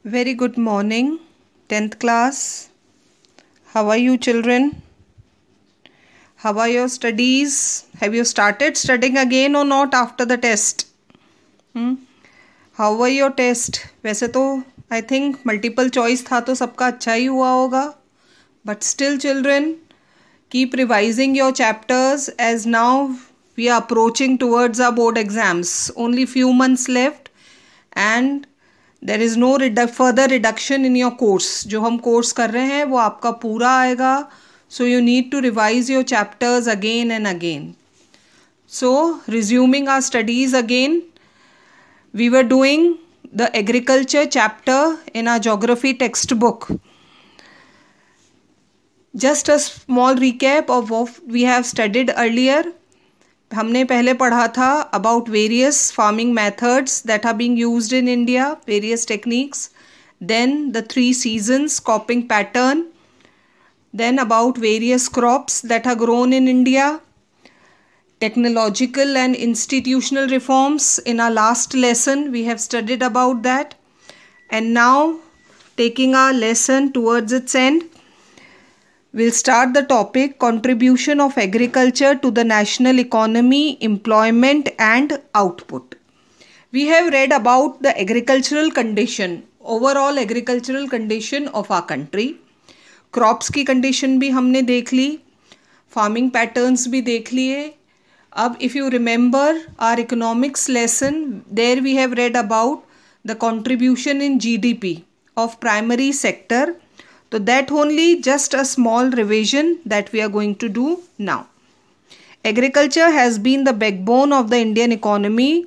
Very good morning, 10th class. How are you, children? How are your studies? Have you started studying again or not after the test? How were your test? वैसे तो I think multiple choice था तो सबका अच्छा ही हुआ होगा. But still, children, keep revising your chapters as now we are approaching towards our board exams. Only few months left and there is no further reduction in your course. जो हम course कर रहे हैं वो आपका पूरा आएगा. So you need to revise your chapters again and again. So resuming our studies again, we were doing the agriculture chapter in our geography textbook. Just a small recap of what we have studied earlier. हमने पहले पढ़ा था about various farming methods that are being used in India, various techniques. Then the 3 seasons cropping pattern. Then about various crops that are grown in India. Technological and institutional reforms. In our last lesson we have studied about that. And now taking our lesson towards its end, we'll start the topic contribution of agriculture to the national economy, employment and output. We have read about the agricultural condition, overall agricultural condition of our country. Crops की condition भी हमने देख ली, farming patterns भी देख लिए. अब if you remember our economics lesson, there we have read about the contribution in GDP of primary sector. So that only just a small revision that we are going to do now. Agriculture has been the backbone of the Indian economy,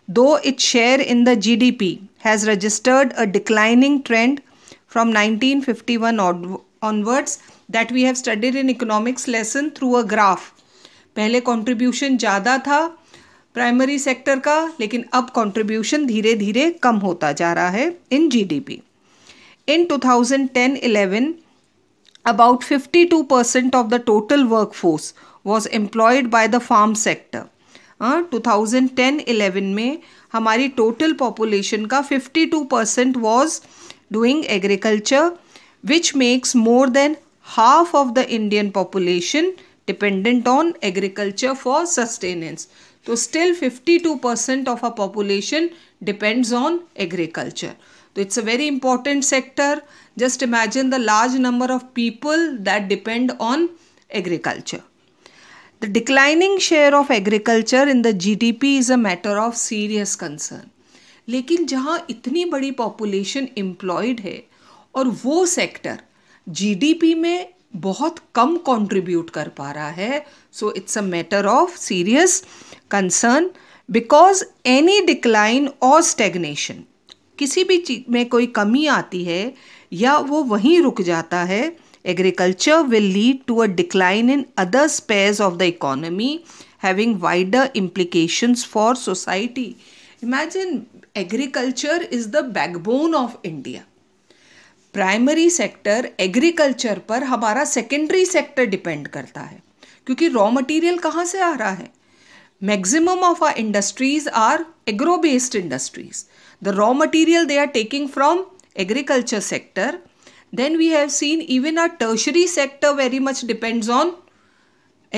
though its share in the GDP has registered a declining trend from 1951 onwards that we have studied in economics lesson through a graph. पहले contribution ज़्यादा था primary sector का, लेकिन अब contribution धीरे धीरे कम होता जा रहा है in GDP. In 2010-11, about 52% of the total workforce was employed by the farm sector. 2010-11 में हमारी total population का 52% was doing agriculture, which makes more than half of the Indian population dependent on agriculture for sustenance. So still 52% of our population depends on agriculture. So it's a very important sector. Just imagine the large number of people that depend on agriculture. The declining share of agriculture in the GDP is a matter of serious concern. लेकिन जहाँ इतनी बड़ी population employed है और वो sector GDP में बहुत कम contribute कर पा रहा है, so it's a matter of serious concern because any decline or stagnation, किसी भी चीज में कोई कमी आती है या वो वहीं रुक जाता है, agriculture will lead to a decline in other spheres of the economy having wider implications for society. Imagine agriculture is the backbone of India. Primary sector agriculture पर हमारा सेकेंडरी सेक्टर डिपेंड करता है क्योंकि रॉ मटेरियल कहाँ से आ रहा है. Maximum of our industries are agro based industries. The raw material they are taking from agriculture sector. Then we have seen even our tertiary sector very much depends on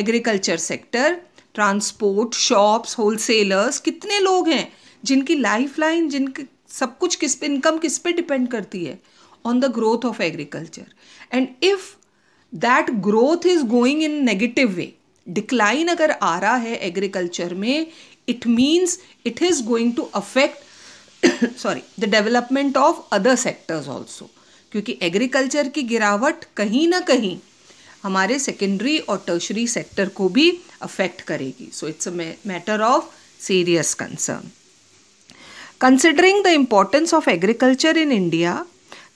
agriculture sector. Transport, shops, wholesalers, कितने लोग हैं जिनकी lifeline, जिनकी सब कुछ किस पे, income किस पे डिपेंड करती है, on the growth of agriculture. And if that growth is going in negative way, decline अगर आ रहा है agriculture में, it means it is going to affect the development of other sectors also. क्योंकि agriculture की गिरावट कहीं ना कहीं हमारे सेकेंडरी और टर्शरी सेक्टर को भी अफेक्ट करेगी. So it's a matter of serious concern. Considering the importance of agriculture in India,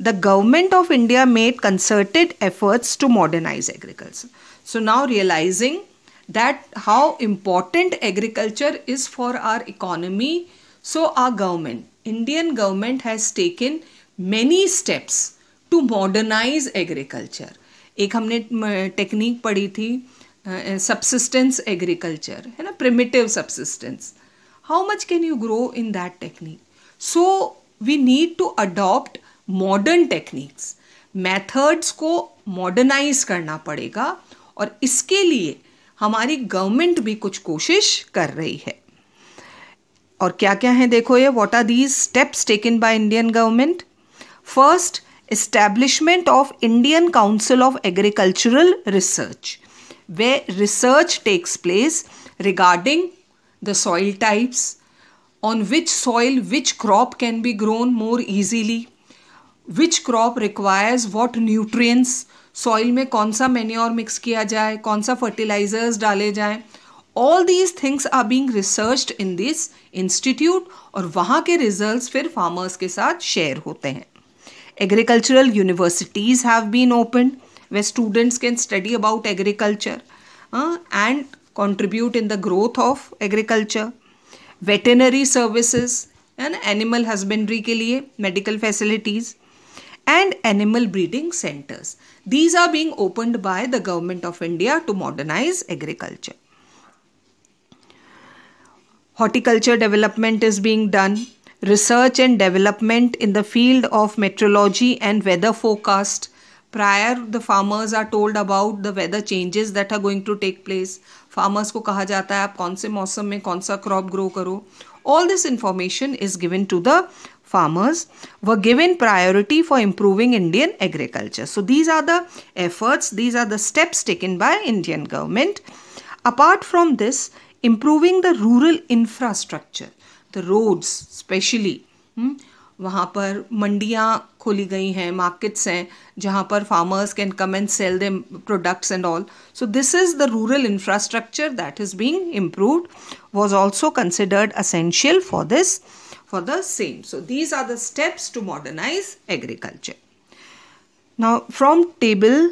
the government of India made concerted efforts to modernize agriculture. So now realizing that how important agriculture is for our economy, so our government, Indian government has taken many steps to modernize agriculture. एक हमने technique पढ़ी थी subsistence agriculture, है ना, primitive subsistence. How much can you grow in that technique? So we need to adopt modern techniques, methods को modernise करना पड़ेगा और इसके लिए हमारी गवर्नमेंट भी कुछ कोशिश कर रही है। और क्या क्या है देखो ये, what are these steps taken by Indian government. First, establishment of Indian Council of Agricultural Research, where research takes place regarding the soil types, on which soil which crop can be grown more easily, which crop requires what nutrients, soil में कौन सा manure mix किया जाए, कौन सा fertilisers डाले जाएं, all these things are being researched in this institute और वहाँ के रिजल्ट्स फिर फार्मर्स के साथ शेयर होते हैं। Agricultural universities have been opened where students can study about agriculture and contribute in the growth of agriculture. Veterinary services and animal husbandry के लिए medical facilities and animal breeding centers. These are being opened by the government of India to modernize agriculture. Horticulture development is being done. Research and development in the field of meteorology and weather forecast. Prior, the farmers are told about the weather changes that are going to take place. Farmers को कहा जाता है आप कौन से मौसम में कौन सा crop grow करो. All this information is given to the farmers, were given priority for improving Indian agriculture. So these are the efforts, these are the steps taken by Indian government. Apart from this, improving the rural infrastructure. The roads specially वहाँ पर मंडियाँ खोली गई हैं, markets हैं जहाँ पर farmers can come and sell them products and all. So this is the rural infrastructure that is being improved, was also considered essential for this for the same. So these are the steps to modernise agriculture. Now from table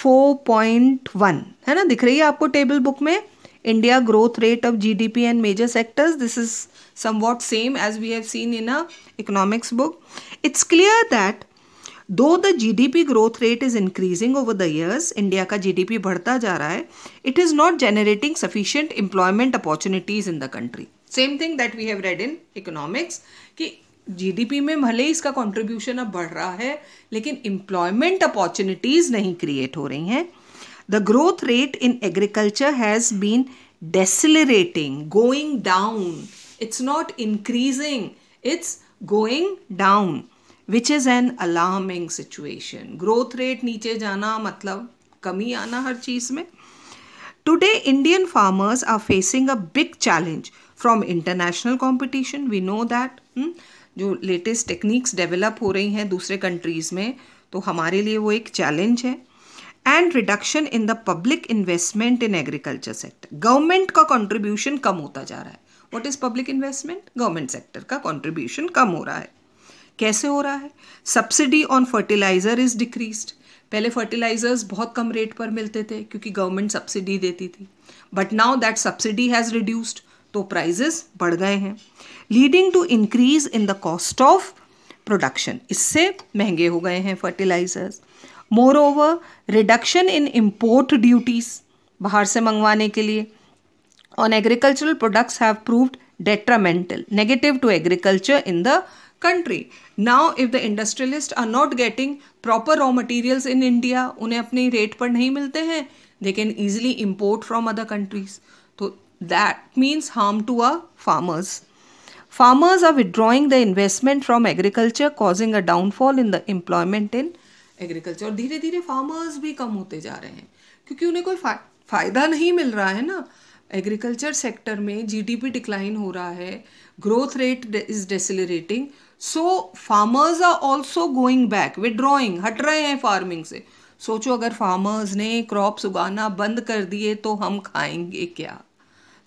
4.1 है ना, दिख रही है आपको table book में, India growth rate of GDP and major sectors. This is somewhat same as we have seen in a economics book. It's clear that though the GDP growth rate is increasing over the years, India का GDP बढ़ता जा रहा है, it is not generating sufficient employment opportunities in the country. Same thing that we have read in economics कि GDP में भले इसका contribution अब बढ़ रहा है लेकिन employment opportunities नहीं create हो रही हैं. The growth rate in agriculture has been decelerating, going down. It's not increasing, it's going down, which is an alarming situation. Growth rate नीचे जाना मतलब कमी आना हर चीज़ में. Today, Indian farmers are facing a big challenge from international competition. We know that जो latest techniques develop हो रही हैं दूसरे countries में, तो हमारे लिए वो एक challenge है. And reduction in the public investment in agriculture sector. Government का contribution कम होता जा रहा है. What is public investment? Government sector का contribution कम हो रहा है. कैसे हो रहा है? Subsidy on fertilizer is decreased. पहले fertilizers बहुत कम रेट पर मिलते थे क्योंकि गवर्नमेंट सब्सिडी देती थी. But now that subsidy has reduced, तो prices बढ़ गए हैं. Leading to increase in the cost of production. इससे महंगे हो गए हैं fertilizers. Moreover, reduction in import duties बाहर से मंगवाने के लिए on agricultural products have proved detrimental, negative to agriculture in the country. Now, if the industrialists are not getting proper raw materials in India, उन्हें अपने रेट पर नहीं मिलते हैं, they can easily import from other countries. So that means harm to our farmers. Farmers are withdrawing the investment from agriculture, causing a downfall in the employment in agriculture. और धीरे धीरे farmers भी कम होते जा रहे हैं क्योंकि उन्हें कोई फ़ायदा नहीं मिल रहा है ना. एग्रीकल्चर सेक्टर में जीडीपी डिक्लाइन हो रहा है, growth rate is decelerating, so farmers are also going back, withdrawing, हट रहे हैं फार्मिंग से. सोचो अगर फार्मर्स ने क्रॉप्स उगाना बंद कर दिए तो हम खाएंगे क्या.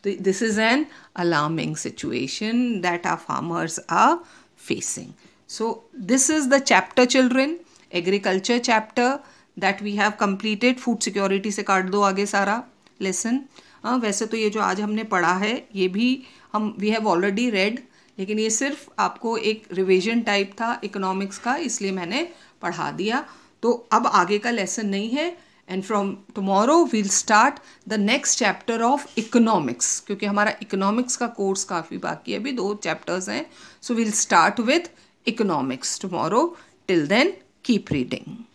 तो this is an alarming situation that our farmers are facing. So this is the chapter children, agriculture chapter that we have completed. Food security से काट दो आगे सारा लेसन. वैसे तो ये जो आज हमने पढ़ा है ये भी वी हैव ऑलरेडी रेड, लेकिन ये सिर्फ आपको एक रिवीजन टाइप था इकोनॉमिक्स का, इसलिए मैंने पढ़ा दिया. तो अब आगे का लेसन नहीं है. And from tomorrow we'll start the next chapter of economics, क्योंकि हमारा इकोनॉमिक्स का कोर्स काफ़ी बाकी है, अभी 2 चैप्टर्स हैं. So we'll start with economics tomorrow. Till then, keep reading.